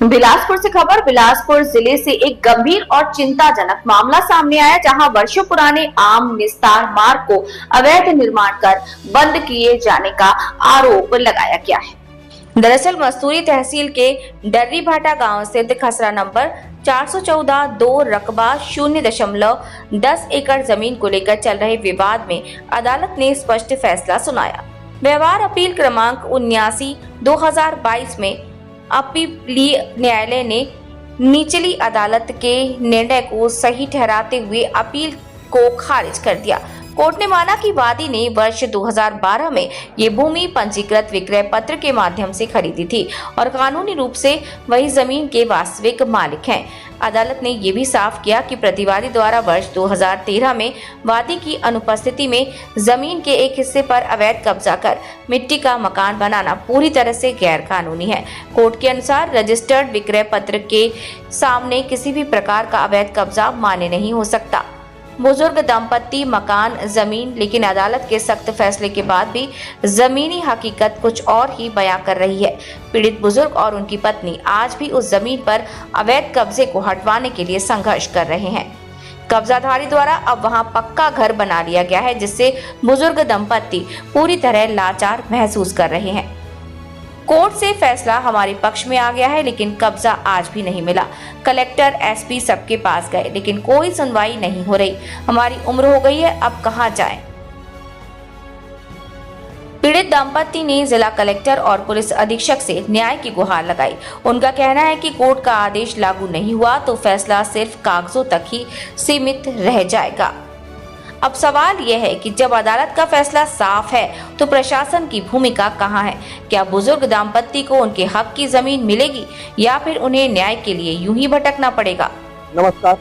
बिलासपुर से खबर। बिलासपुर जिले से एक गंभीर और चिंताजनक मामला सामने आया, जहां वर्षों पुराने आम निस्तार मार्ग को अवैध निर्माण कर बंद किए जाने का आरोप लगाया गया है। दरअसल मस्तूरी तहसील के डर्री भाटा गांव स्थित खसरा नंबर 414 2 रकबा 0.10 एकड़ जमीन को लेकर चल रहे विवाद में अदालत ने स्पष्ट फैसला सुनाया। व्यवहार अपील क्रमांक 79/2022 में अपीलीय न्यायालय ने निचली अदालत के निर्णय को सही ठहराते हुए अपील को खारिज कर दिया। कोर्ट ने माना कि वादी ने वर्ष 2012 में ये भूमि पंजीकृत विक्रय पत्र के माध्यम से खरीदी थी और कानूनी रूप से वही जमीन के वास्तविक मालिक हैं। अदालत ने ये भी साफ किया कि प्रतिवादी द्वारा वर्ष 2013 में वादी की अनुपस्थिति में जमीन के एक हिस्से पर अवैध कब्जा कर मिट्टी का मकान बनाना पूरी तरह से गैर कानूनी है। कोर्ट के अनुसार रजिस्टर्ड विक्रय पत्र के सामने किसी भी प्रकार का अवैध कब्जा मान्य नहीं हो सकता। बुजुर्ग दंपत्ति मकान जमीन, लेकिन अदालत के सख्त फैसले के बाद भी जमीनी हकीकत कुछ और ही बयां कर रही है। पीड़ित बुजुर्ग और उनकी पत्नी आज भी उस जमीन पर अवैध कब्जे को हटवाने के लिए संघर्ष कर रहे हैं। कब्जाधारी द्वारा अब वहां पक्का घर बना लिया गया है, जिससे बुजुर्ग दंपत्ति पूरी तरह लाचार महसूस कर रहे हैं। कोर्ट से फैसला हमारे पक्ष में आ गया है, लेकिन कब्जा आज भी नहीं मिला। कलेक्टर, एसपी सबके पास गए, लेकिन कोई सुनवाई नहीं हो रही। हमारी उम्र हो गई है, अब कहां जाएं? पीड़ित दंपत्ति ने जिला कलेक्टर और पुलिस अधीक्षक से न्याय की गुहार लगाई। उनका कहना है कि कोर्ट का आदेश लागू नहीं हुआ तो फैसला सिर्फ कागजों तक ही सीमित रह जाएगा। अब सवाल यह है कि जब अदालत का फैसला साफ है तो प्रशासन की भूमिका कहां है? क्या बुजुर्ग दाम्पत्य को उनके हक की जमीन मिलेगी या फिर उन्हें न्याय के लिए यूं ही भटकना पड़ेगा? नमस्कार,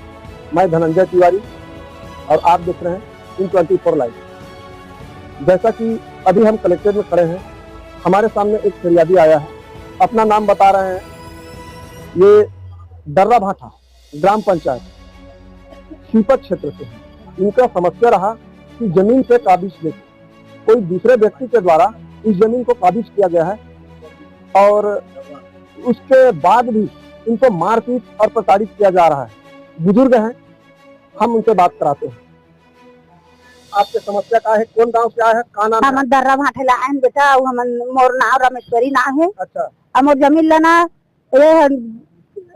मैं धनंजय तिवारी और आप देख रहे हैं इन24 लाइव। जैसा कि अभी हम कलेक्टर में खड़े हैं, हमारे सामने एक फरियादी आया है, अपना नाम बता रहे हैं। ये डर्रा भाटा ग्राम पंचायत सीपत क्षेत्र से है। इनका समस्या रहा कि जमीन से काबिज लेकर कोई दूसरे व्यक्ति के द्वारा इस जमीन को काबिज किया गया है और उसके बाद भी इनको मारपीट और प्रताड़ित किया जा रहा है। बुजुर्ग हैं, हम उनसे बात कराते हैं। आपके समस्या का है? कौन गांव से आया है? का नाम है? हम दर्रा भाटेला आए बेटा। हम मोर नाम रमेश्वरी नाम है। अच्छा। मोर जमीन लेना ये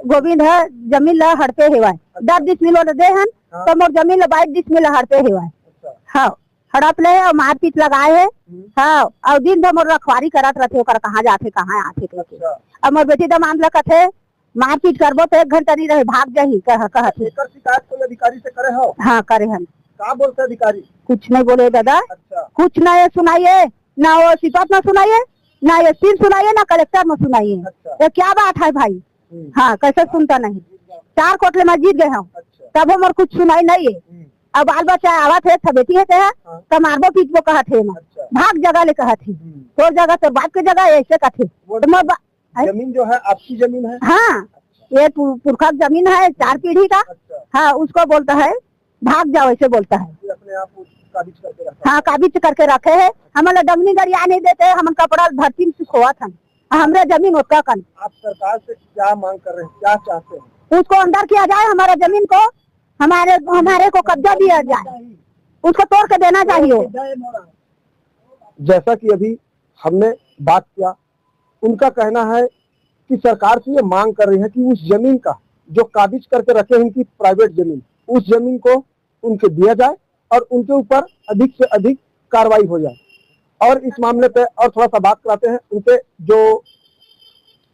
गोविंद है। जमीन ला हड़पे हेवा 10 डिसमिल दे हन। हाँ। तो मोर जमीन 22 डिसमिल हड़पे हेवा। अच्छा। हाँ, हड़प ले और मारपीट लगाए है। हाँ, और दिन भर मोर रखवारी करत रहते, ओकर कहाँ जाते कहाँ आते। अच्छा। अब मोर बेटी दमाद ला कथे मारपीट करबो तो 1 घंटा नहीं रहे, भाग जाही कहते। एकर शिकायत कोई अधिकारी से करे हो? हाँ, करे हन। का बोलते अधिकारी? कुछ नहीं बोले दादा। अच्छा। कुछ नहीं सुनाइए, ना वो सिपत में सुनाइए, ना ये सील सुनाइए, ना कलेक्टर में सुनाइए। अच्छा। ये क्या बात है भाई? हाँ, कैसे सुनता नहीं? 4 कोर्ट में जीत गए हम। अच्छा। तब हम कुछ सुनाई नहीं है। अब बाल बच्चा आवत है, सब बेटी है तो मारबो पीटबो कहत है। अच्छा। भाग जगह ले कहत है, तो जगह तो बात के जगह ऐसे कहते। जमीन जो है आपकी जमीन है? हाँ। अच्छा। ये पुरखा जमीन है 4 पीढ़ी का। अच्छा। हाँ, उसको बोलता है भाग जाओ, ऐसे बोलता है। अपने आप काबिज करके रखा। हाँ, काबिज करके रखे है। हमारे डमनी गरिया नहीं देते, हम कपड़ा धरती में खोआ था। हमारे जमीन उसका कन। आप सरकार से क्या मांग कर रहे हैं, क्या चाहते हैं? उसको अंदर किया जाए, हमारा जमीन को हमारे को कब्जा दिया जाए, उसको तोड़ के देना चाहिए। जैसा कि अभी हमने बात किया, उनका कहना है कि सरकार से ये मांग कर रही है कि उस जमीन का जो काबिज करके रखे हैं, उनकी प्राइवेट जमीन, उस जमीन को उनके दिया जाए और उनके ऊपर अधिक से अधिक कार्रवाई हो जाए। और इस मामले पे और थोड़ा सा बात कराते हैं, उनके जो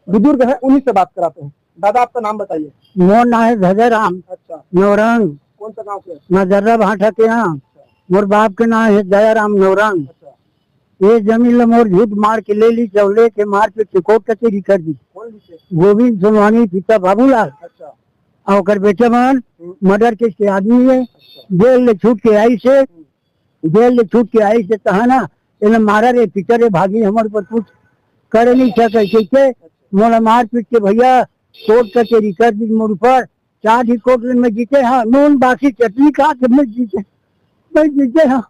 बुजुर्ग हैं उन्हीं से बात कराते हैं। दादा, आपका नाम बताइए। मोर नाम है धजराम। अच्छा। नौरंग। कौन सा गाँव से? मैं दर्रा भाटा के यहाँ। मोर बाप के नाम है दयाराम नौरंग। अच्छा। ये जमीन मोर झूठ मार के ले ली, चौले के मार पे कोर्ट कचेरी कर दी। गोविंद सोनवानी पिता बाबूलाल। अच्छा। और बेटे मन मर्डर केस के आदमी है। जेल ले छूट के आई से तहाना इन्हें मारा रे पिता रे भागी, हमारे पर कुछ करे नहीं सके। मोला मार पीट के भैया कोर्ट कचेरी कर दी मोर ऊपर। 4 कोर्ट में जीते। हाँ, नून बासी चटनी खा के मैं जीते। हाँ,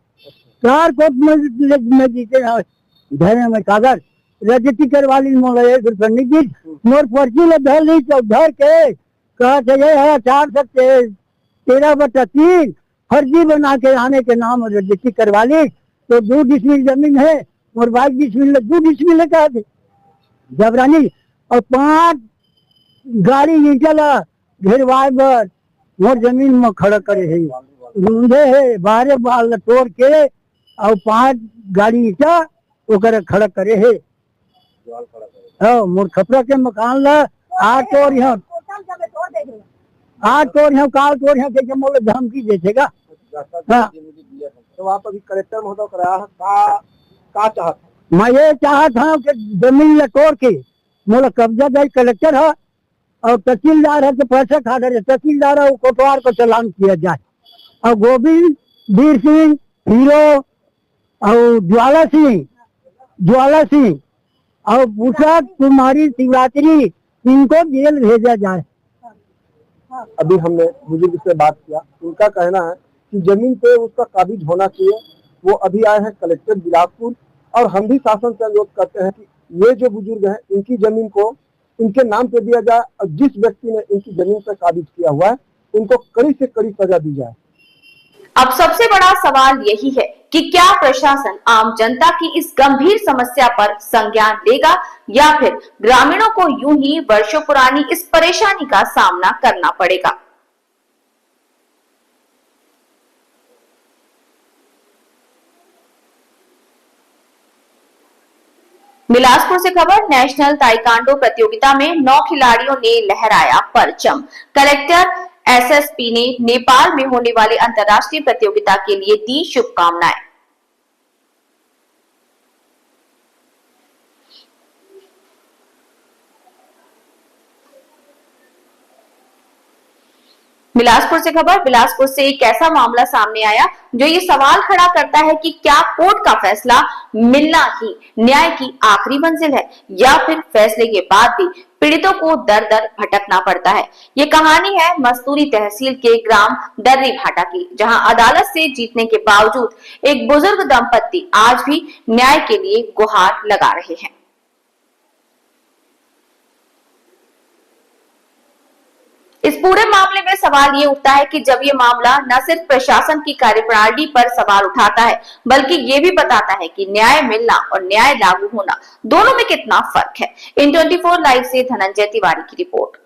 4 कोर्ट में जीते। हाँ, घर में कागज रजिस्ट्री करवा ली मोला पंडित जी मोर पर्ची ले धर ली धर के कहा है 413/3 फर्जी बना के आने के नाम रजिस्ट्री करवा ली तो 2 डिसमिल जमीन है और 22 डिसमिल 2 डिसमिल कहा थे जबरानी और 5 गाड़ी ईंटला घेरवाए बर मोर जमीन में खड़ा करे है रूंधे है बारे बाल तोड़ के और 5 गाड़ी ईटा ओकर खड़ा करे है मोर खपरा के मकान ला 8 और यहाँ काल तोड़ यहाँ के मोले धमकी देगा। हाँ तो आप अभी कलेक्टर महोदय कराया का चाहता मैं ये चाहता हूँ कि जमीन ले तोड़ के मोला कब्जा दे कलेक्टर है और तहसीलदार है तो पैसे खा रहे तहसीलदार है कोटवार को चालान किया जाए और गोविंद वीर सिंह हीरो और ज्वाला सिंह और पूछा कुमारी शिवरात्रि इनको जेल भेजा जाए। अभी हमने बुजुर्ग से बात किया, उनका कहना है कि जमीन पे उसका काबिज होना चाहिए। वो अभी आए हैं कलेक्टर बिलासपुर और हम भी शासन से अनुरोध करते हैं कि ये जो बुजुर्ग हैं इनकी जमीन को इनके नाम पे दिया जाए और जिस व्यक्ति ने इनकी जमीन पे काबिज किया हुआ है उनको कड़ी से कड़ी सजा दी जाए। अब सबसे बड़ा सवाल यही है कि क्या प्रशासन आम जनता की इस गंभीर समस्या पर संज्ञान लेगा या फिर ग्रामीणों को यूं ही वर्षों पुरानी इस परेशानी का सामना करना पड़ेगा। बिलासपुर से खबर। नेशनल ताइक्वांडो प्रतियोगिता में 9 खिलाड़ियों ने लहराया परचम। कलेक्टर एसएसपी ने नेपाल में होने वाले अंतर्राष्ट्रीय प्रतियोगिता के लिए दी शुभकामनाएं। बिलासपुर से खबर। बिलासपुर से एक ऐसा मामला सामने आया जो ये सवाल खड़ा करता है कि क्या कोर्ट का फैसला मिलना ही न्याय की आखिरी मंजिल है या फिर फैसले के बाद भी पीड़ितों को दर दर भटकना पड़ता है। ये कहानी है मस्तूरी तहसील के ग्राम दर्री भाटा की, जहां अदालत से जीतने के बावजूद एक बुजुर्ग दंपत्ति आज भी न्याय के लिए गुहार लगा रहे हैं। इस पूरे मामले में सवाल ये उठता है कि जब ये मामला न सिर्फ प्रशासन की कार्यप्रणाली पर सवाल उठाता है बल्कि ये भी बताता है कि न्याय मिलना और न्याय लागू होना दोनों में कितना फर्क है। इन 24 लाइव से धनंजय तिवारी की रिपोर्ट।